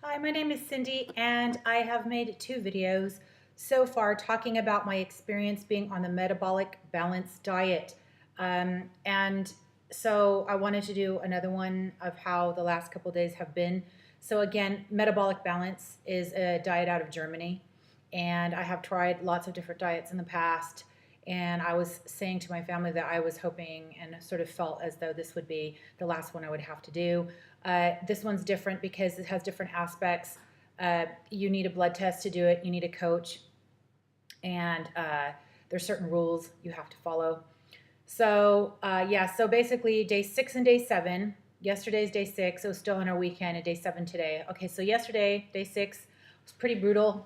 Hi, my name is Cindy, and I have made 2 videos so far talking about my experience being on the metabolic balance diet. And so I wanted to do another one of how the last couple days have been. So again, metabolic balance is a diet out of Germany, and I have tried lots of different diets in the past. And I was saying to my family that I was hoping and sort of felt as though this would be the last one I would have to do. This one's different because it has different aspects. You need a blood test to do it. You need a coach, and there's certain rules you have to follow. So yeah, so basically day 6 and day 7. Yesterday's day 6. It was still on our weekend, and day 7 today. Okay, so yesterday, day 6, was pretty brutal.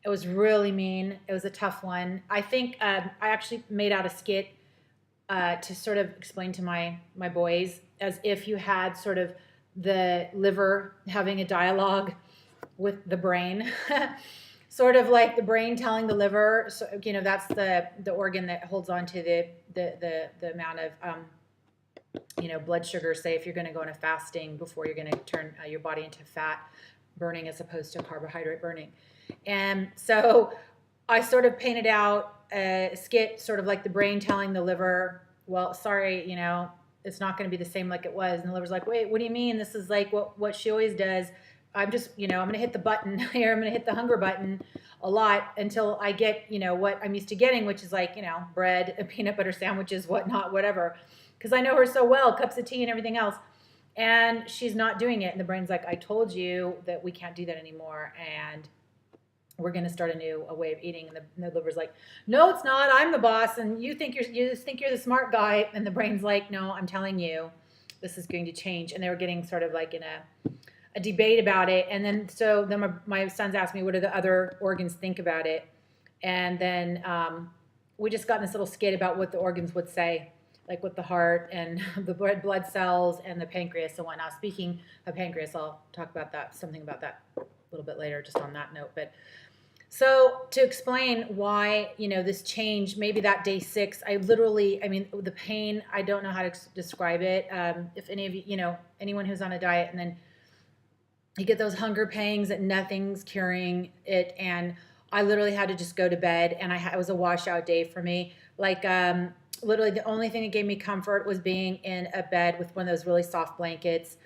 It was really mean. It was a tough one. I think I actually made out a skit to sort of explain to my boys as if you had sort of the liver having a dialogue with the brain. Sort of like the brain telling the liver, so, that's the organ that holds on to the amount of blood sugar. Say if you're going to go into fasting before you're going to turn your body into fat burning as opposed to carbohydrate burning. And so I sort of painted out a skit, sort of like the brain telling the liver, well, sorry, it's not going to be the same like it was. And the liver's like, wait, what do you mean? This is like what she always does. I'm just, I'm going to hit the button here. I'm going to hit the hunger button a lot until I get, what I'm used to getting, which is like, bread, peanut butter sandwiches, whatnot, whatever. Because I know her so well, cups of tea and everything else. And she's not doing it. And the brain's like, I told you that we can't do that anymore. And we're going to start a way of eating. And the liver's like, no, it's not. I'm the boss. And you just think you're the smart guy. And the brain's like, no, I'm telling you, this is going to change. And they were getting sort of like in a debate about it. And then, my sons asked me, what do the other organs think about it? And then we just got in this little skit about what the organs would say, like with the heart and the blood cells and the pancreas and whatnot. Speaking of pancreas, I'll talk about something about that a little bit later, just on that note. But so to explain why, this change, maybe that day 6, the pain, I don't know how to describe it. If any of you, anyone who's on a diet and then you get those hunger pangs that nothing's curing it. And I literally had to just go to bed, and it was a washout day for me. Like, literally the only thing that gave me comfort was being in a bed with one of those really soft blankets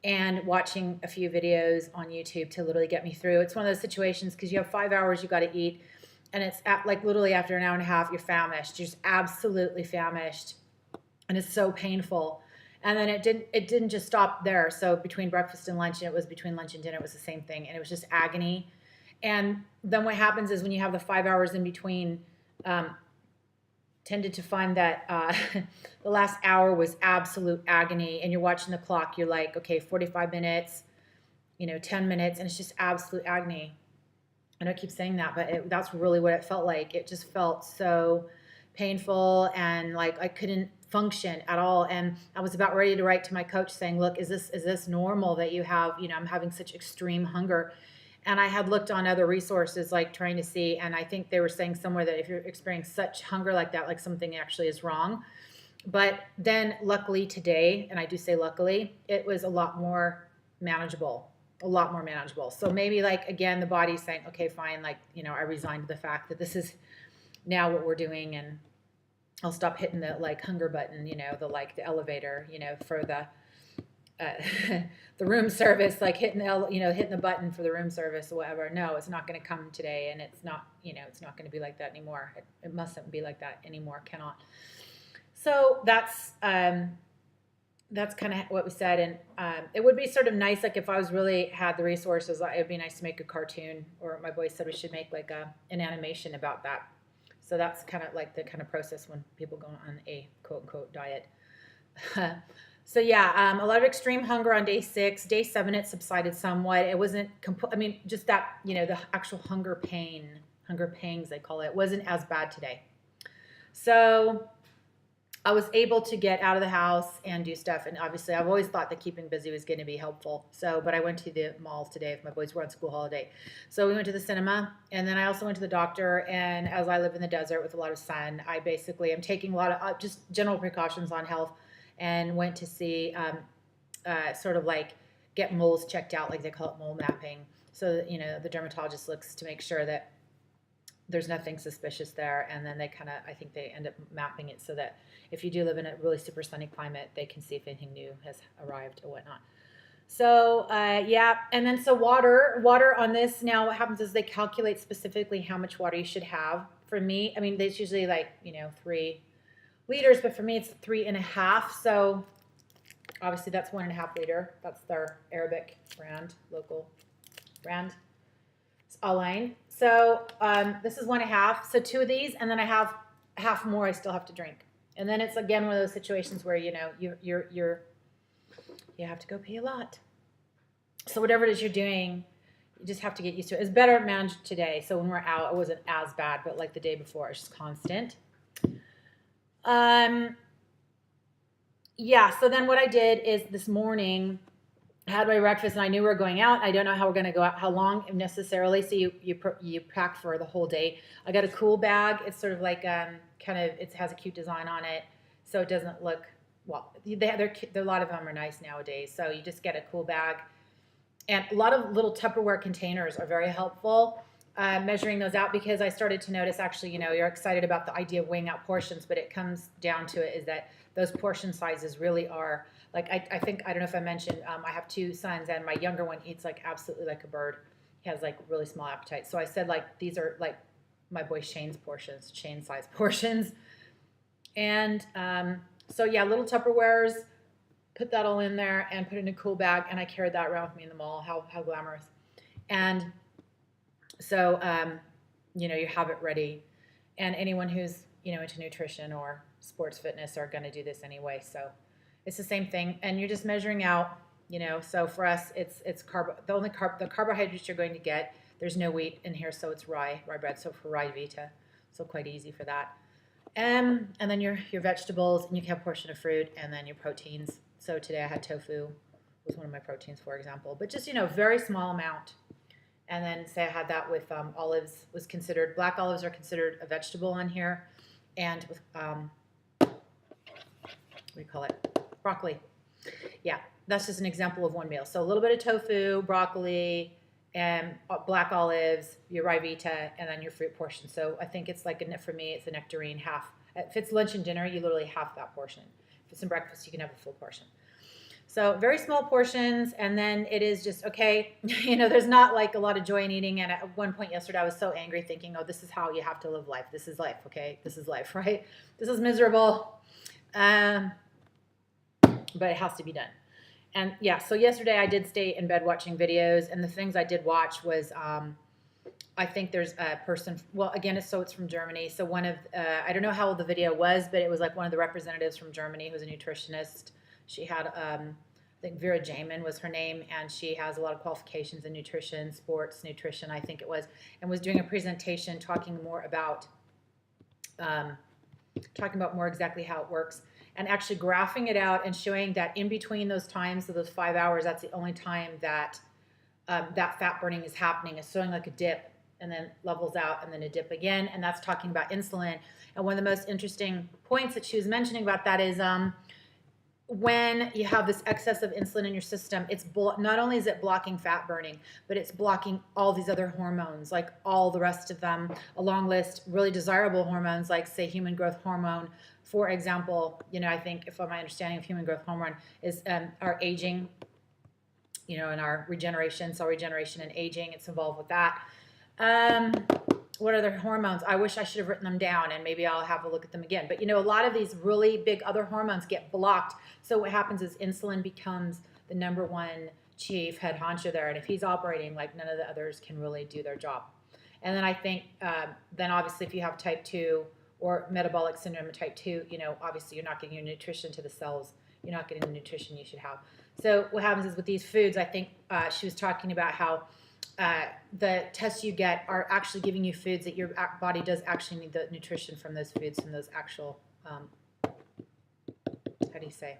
and watching a few videos on YouTube to literally get me through. It's one of those situations because you have 5 hours you got to eat, and it's like literally after an hour and a half, you're famished. You're just absolutely famished, and it's so painful. And then it didn't just stop there. So between breakfast and lunch, and it was between lunch and dinner, it was the same thing, and it was just agony. And then what happens is when you have the 5 hours in between, tended to find that the last hour was absolute agony, and you're watching the clock, you're like, okay, 45 minutes, 10 minutes, and it's just absolute agony. I know I keep saying that, but that's really what it felt like. It just felt so painful, and like I couldn't function at all. And I was about ready to write to my coach saying, look, is this normal that you have, I'm having such extreme hunger? And I had looked on other resources, like trying to see, and I think they were saying somewhere that if you're experiencing such hunger like that, like something actually is wrong. But then luckily today, and I do say luckily, it was a lot more manageable. So maybe like, again, the body's saying, okay, fine, like, I resigned to the fact that this is now what we're doing, and I'll stop hitting the like hunger button, the elevator, for the the room service, like hitting the button for the room service or whatever. No, it's not going to come today, and it's not, it's not going to be like that anymore. It mustn't be like that anymore. Cannot. So that's kind of what we said, and it would be sort of nice, like if I was really had the resources, it would be nice to make a cartoon, or my boys said we should make like an animation about that. So that's kind of like the kind of process when people go on a quote unquote diet. So yeah, a lot of extreme hunger on day 6. Day 7, it subsided somewhat. It wasn't, just that, the actual hunger pangs, they call it, wasn't as bad today. So I was able to get out of the house and do stuff. And obviously I've always thought that keeping busy was going to be helpful. But I went to the mall today if my boys were on school holiday. So we went to the cinema, and then I also went to the doctor. And as I live in the desert with a lot of sun, I basically am taking a lot of just general precautions on health, and went to see sort of like get moles checked out, like they call it mole mapping. So that, the dermatologist looks to make sure that there's nothing suspicious there, and then they I think they end up mapping it so that if you do live in a really super sunny climate, they can see if anything new has arrived or whatnot. So yeah, and then so water on this, now what happens is they calculate specifically how much water you should have. For me, I mean, it's usually like 3 liters, but for me it's 3.5. So obviously that's 1.5 liter. That's their Arabic brand, local brand. It's Align. So this is 1.5. So 2 of these, and then I have half more I still have to drink. And then it's again one of those situations where you have to go pee a lot. So whatever it is you're doing, you just have to get used to it. It's better managed today. So when we're out, it wasn't as bad, but like the day before, it's just constant. Yeah, so then what I did is this morning, I had my breakfast and I knew we were going out. I don't know how we're going to go out, how long necessarily. So you pack for the whole day. I got a cool bag. It's sort of like it has a cute design on it, so it doesn't look, well, a lot of them are nice nowadays. So you just get a cool bag, and a lot of little Tupperware containers are very helpful. Measuring those out, because I started to notice, actually, you're excited about the idea of weighing out portions, but it comes down to it is that those portion sizes really are like, I think, I don't know if I mentioned, I have 2 sons, and my younger one eats like absolutely like a bird. He has like really small appetite. So I said, like, these are like my boy Shane's portions, Shane size portions. And so yeah, little Tupperwares, put that all in there and put it in a cool bag, and I carried that around with me in the mall. How glamorous. And so, you have it ready. And anyone who's, into nutrition or sports fitness are going to do this anyway. So it's the same thing. And you're just measuring out, so for us, it's the carbohydrates you're going to get. There's no wheat in here, so it's rye bread. So for rye vita, so quite easy for that. And then your vegetables, and you can have a portion of fruit, and then your proteins. So today I had tofu, was one of my proteins, for example, but just, very small amount. And then say I had that with olives, black olives are considered a vegetable on here. And with, what do you call it? Broccoli. Yeah, that's just an example of one meal. So a little bit of tofu, broccoli, and black olives, your rye vita, and then your fruit portion. So I think it's like, for me, it's a nectarine half. If it's lunch and dinner, you literally half that portion. If it's in breakfast, you can have a full portion. So very small portions, and then it is just, okay, there's not like a lot of joy in eating. And at one point yesterday, I was so angry thinking, oh, this is how you have to live life. This is life, okay? This is life, right? This is miserable, but it has to be done. And yeah, so yesterday I did stay in bed watching videos, and the things I did watch was, I think there's a person, well, again, it's from Germany. So one of, I don't know how old the video was, but it was like one of the representatives from Germany who's a nutritionist. She had, I think Vera Jamin was her name, and she has a lot of qualifications in nutrition, sports nutrition, I think it was, and was doing a presentation talking more about more exactly how it works, and actually graphing it out and showing that in between those times, so those 5 hours, that's the only time that that fat burning is happening. It's showing like a dip, and then levels out, and then a dip again, and that's talking about insulin. And one of the most interesting points that she was mentioning about that is, when you have this excess of insulin in your system, it's not only is it blocking fat burning, but it's blocking all these other hormones, like all the rest of them, a long list, really desirable hormones, like say human growth hormone, for example. I think, if my understanding of human growth hormone is our aging, and our regeneration, cell regeneration and aging, it's involved with that. What other hormones? I wish I should have written them down, and maybe I'll have a look at them again. But a lot of these really big other hormones get blocked. So what happens is insulin becomes the number one chief head honcho there. And if he's operating, like, none of the others can really do their job. And then I think, then obviously if you have type 2 or metabolic syndrome of type 2, obviously you're not getting your nutrition to the cells. You're not getting the nutrition you should have. So what happens is with these foods, I think she was talking about how the tests you get are actually giving you foods that your body does actually need the nutrition from those foods, from those actual, how do you say,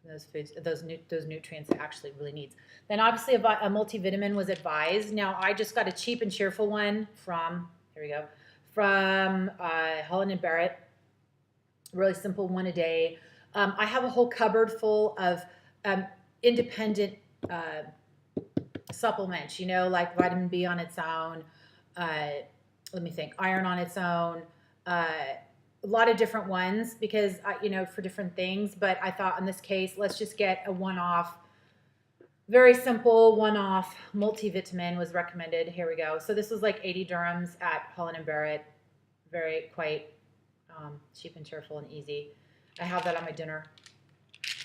those foods, those nutrients it actually really needs. Then obviously a multivitamin was advised. Now I just got a cheap and cheerful one from, here we go, from Holland & Barrett. Really simple, one a day. I have a whole cupboard full of independent supplements, like vitamin B on its own. Let me think, iron on its own. A lot of different ones because, for different things. But I thought in this case, let's just get a one-off, very simple one-off multivitamin was recommended. Here we go. So this was like 80 dirhams at Holland & Barrett. Very quite cheap and cheerful and easy. I have that on my dinner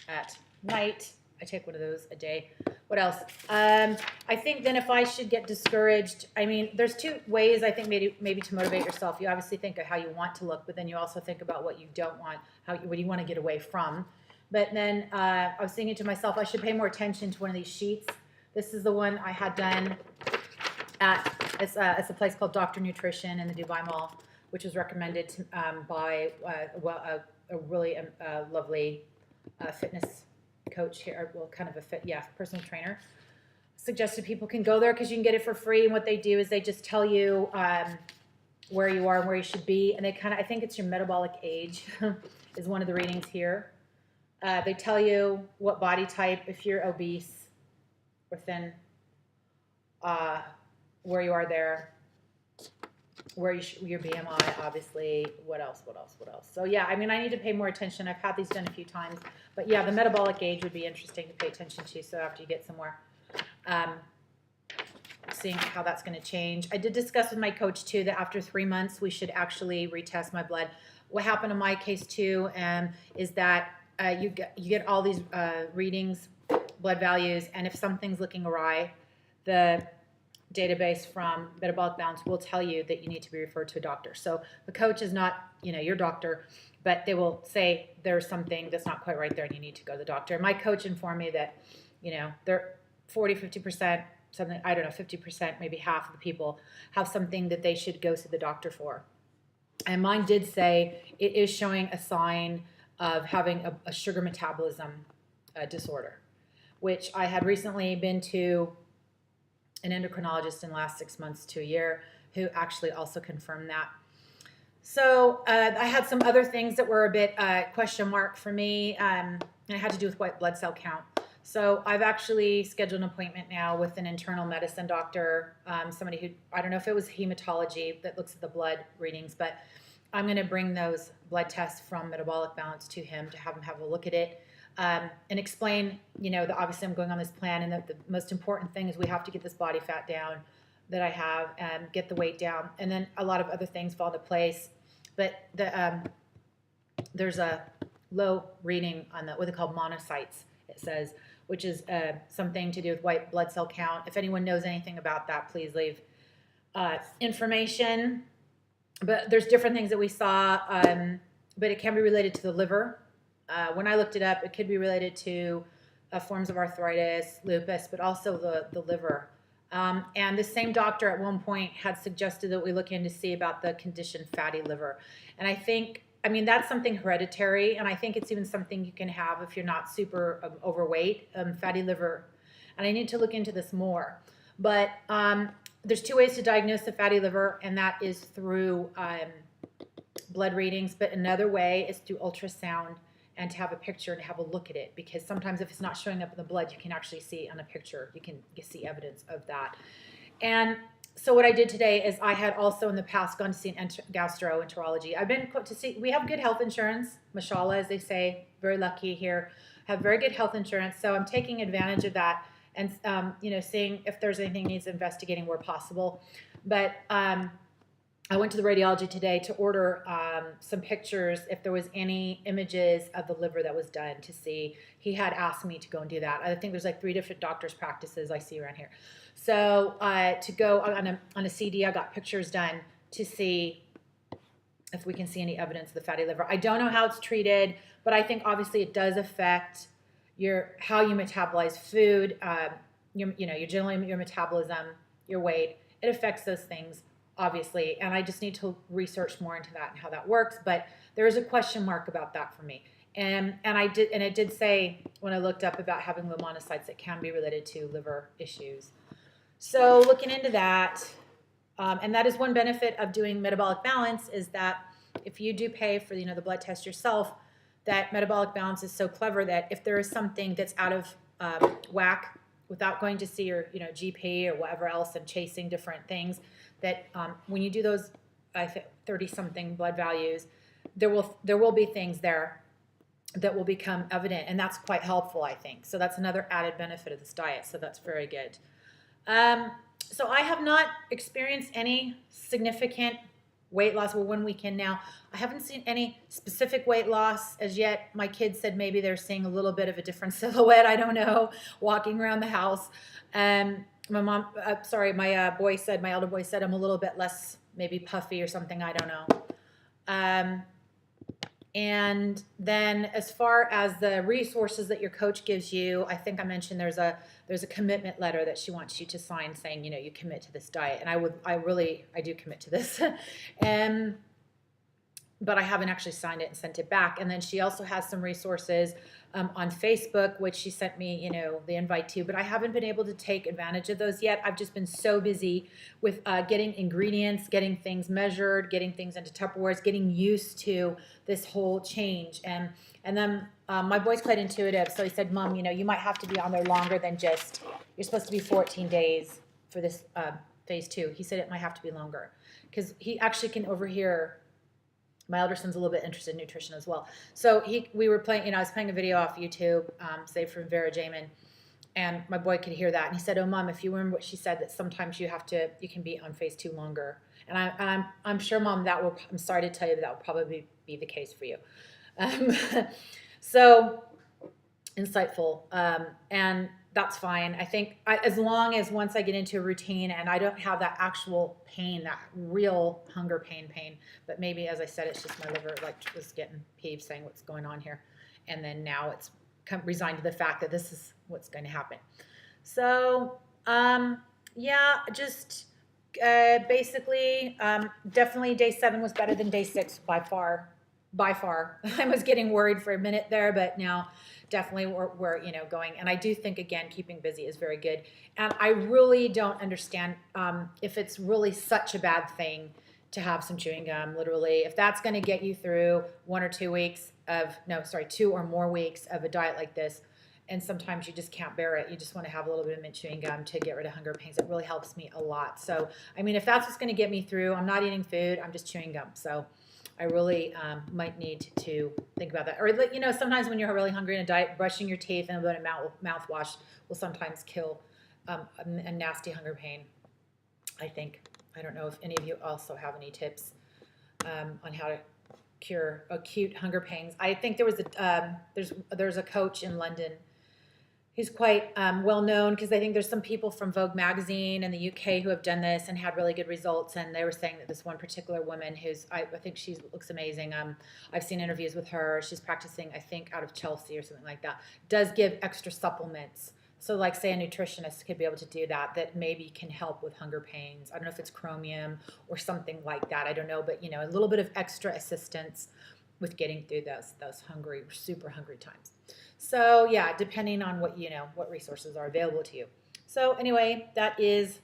at night. I take one of those a day. What else? I think then if I should get discouraged, there's two ways I think maybe to motivate yourself. You obviously think of how you want to look, but then you also think about what you don't want, what you want to get away from. But then I was thinking to myself, I should pay more attention to one of these sheets. This is the one I had done it's a place called Dr. Nutrition in the Dubai Mall, which was recommended by a really lovely fitness coach here, well, kind of a personal trainer. Suggested people can go there because you can get it for free. And what they do is they just tell you where you are and where you should be. And they I think it's your metabolic age is one of the readings here. They tell you what body type, if you're obese or thin, where you are there, where your BMI, obviously, what else? So yeah, I need to pay more attention. I've had these done a few times, but yeah, the metabolic age would be interesting to pay attention to. So after you get some more, seeing how that's going to change. I did discuss with my coach too that after 3 months we should actually retest my blood. What happened in my case too is that you get all these readings, blood values, and if something's looking awry, the database from Metabolic Balance will tell you that you need to be referred to a doctor. So the coach is not, your doctor, but they will say there's something that's not quite right there and you need to go to the doctor. My coach informed me that, they're 40, 50%, something, I don't know, 50%, maybe half of the people have something that they should go to the doctor for. And mine did say it is showing a sign of having a sugar metabolism disorder, which I had recently been to an endocrinologist in the last 6 months to a year who actually also confirmed that. So I had some other things that were a bit question mark for me, and it had to do with white blood cell count. So I've actually scheduled an appointment now with an internal medicine doctor, somebody who, I don't know if it was hematology that looks at the blood readings, but I'm going to bring those blood tests from Metabolic Balance to him to have him have a look at it. And explain, that obviously I'm going on this plan and that the most important thing is we have to get this body fat down that I have and get the weight down. And then a lot of other things fall into place. But there's a low reading on what they call monocytes, it says, which is something to do with white blood cell count. If anyone knows anything about that, please leave information. But there's different things that we saw, but it can be related to the liver. When I looked it up, it could be related to forms of arthritis, lupus, but also the liver. And the same doctor at one point had suggested that we look in to see about the condition fatty liver. And I think, that's something hereditary, and I think it's even something you can have if you're not super overweight, fatty liver. And I need to look into this more. But there's two ways to diagnose the fatty liver, and that is through blood readings. But another way is through ultrasound, and to have a picture and have a look at it, because sometimes if it's not showing up in the blood, you can actually see on a picture, you see evidence of that. And so what I did today is I had also in the past gone to see an gastroenterology. I've been to see, we have good health insurance, mashallah, as they say, very lucky here, have very good health insurance. So I'm taking advantage of that and, seeing if there's anything needs investigating where possible. But I went to the radiology today to order some pictures if there was any images of the liver that was done to see. He had asked me to go and do that. I think there's like 3 different doctors' practices I see around here. So to go on a CD, I got pictures done to see if we can see any evidence of the fatty liver. I don't know how it's treated, but I think obviously it does affect how you metabolize food, your metabolism, your weight. It affects those things, obviously, and I just need to research more into that and how that works. But there is a question mark about that for me, and it did say when I looked up about having low monocytes, it can be related to liver issues. So looking into that, and that is one benefit of doing Metabolic Balance is that if you do pay for the blood test yourself, that Metabolic Balance is so clever that if there is something that's out of whack without going to see your, GP or whatever else and chasing different things, that when you do those, 30 something blood values, there will be things there that will become evident, and that's quite helpful, I think. So that's another added benefit of this diet. So that's very good. So I have not experienced any significant weight loss. Well, 1 week in now, I haven't seen any specific weight loss as yet. My kids said maybe they're seeing a little bit of a different silhouette. I don't know, walking around the house. My elder boy said I'm a little bit less maybe puffy or something. I don't know. And then as far as the resources that your coach gives you, I think I mentioned there's a commitment letter that she wants you to sign saying, you commit to this diet. And I do commit to this. But I haven't actually signed it and sent it back. And then she also has some resources on Facebook, which she sent me, the invite to, but I haven't been able to take advantage of those yet. I've just been so busy with getting ingredients, getting things measured, getting things into Tupperwares, getting used to this whole change. And then my boy's quite intuitive, so he said, Mom, you might have to be on there longer than just, you're supposed to be 14 days for this phase 2. He said it might have to be longer because he actually can overhear. My elder son's a little bit interested in nutrition as well. So we were playing, I was playing a video off YouTube, saved from Vera Jamin, and my boy could hear that. And he said, oh, Mom, if you remember what she said, that sometimes you can be on phase 2 longer. And I'm sure, Mom, I'm sorry to tell you that will probably be the case for you. So insightful. And that's fine. I think as long as once I get into a routine and I don't have that actual pain, that real hunger pain, but maybe, as I said, it's just my liver was getting peeved saying what's going on here. And then now it's resigned to the fact that this is what's going to happen. So, basically, definitely day 7 was better than day 6 by far. I was getting worried for a minute there, but now definitely we're going. And I do think, again, keeping busy is very good. And I really don't understand if it's really such a bad thing to have some chewing gum, literally. If that's going to get you through 1 or 2 weeks 2 or more weeks of a diet like this, and sometimes you just can't bear it. You just want to have a little bit of mint chewing gum to get rid of hunger pains. It really helps me a lot. So, if that's what's going to get me through, I'm not eating food, I'm just chewing gum. So I really might need to think about that. Or, sometimes when you're really hungry in a diet, brushing your teeth and a bit of mouthwash will sometimes kill a nasty hunger pain, I think. I don't know if any of you also have any tips on how to cure acute hunger pains. I think there was there's a coach in London who's quite well known, because I think there's some people from Vogue magazine in the UK who have done this and had really good results. And they were saying that this one particular woman I think she looks amazing. I've seen interviews with her. She's practicing, I think, out of Chelsea or something like that. Does give extra supplements. So like, say, a nutritionist could be able to do that maybe can help with hunger pains. I don't know if it's chromium or something like that. I don't know, but a little bit of extra assistance with getting through those hungry, super hungry times. So yeah, depending on what resources are available to you. So anyway, that is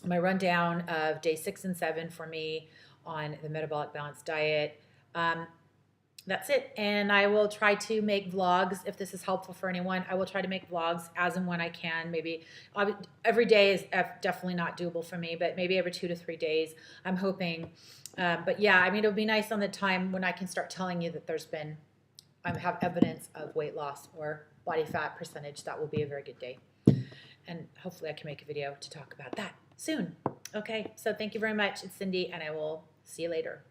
my rundown of day 6 and 7 for me on the metabolic balanced diet. That's it. And I will try to make vlogs if this is helpful for anyone. I will try to make vlogs as and when I can. Maybe every day is definitely not doable for me, but maybe every 2 to 3 days, I'm hoping. But yeah, it'll be nice on the time when I can start telling you that I have evidence of weight loss or body fat percentage. That will be a very good day. And hopefully I can make a video to talk about that soon. Okay, so thank you very much. It's Cindy, and I will see you later.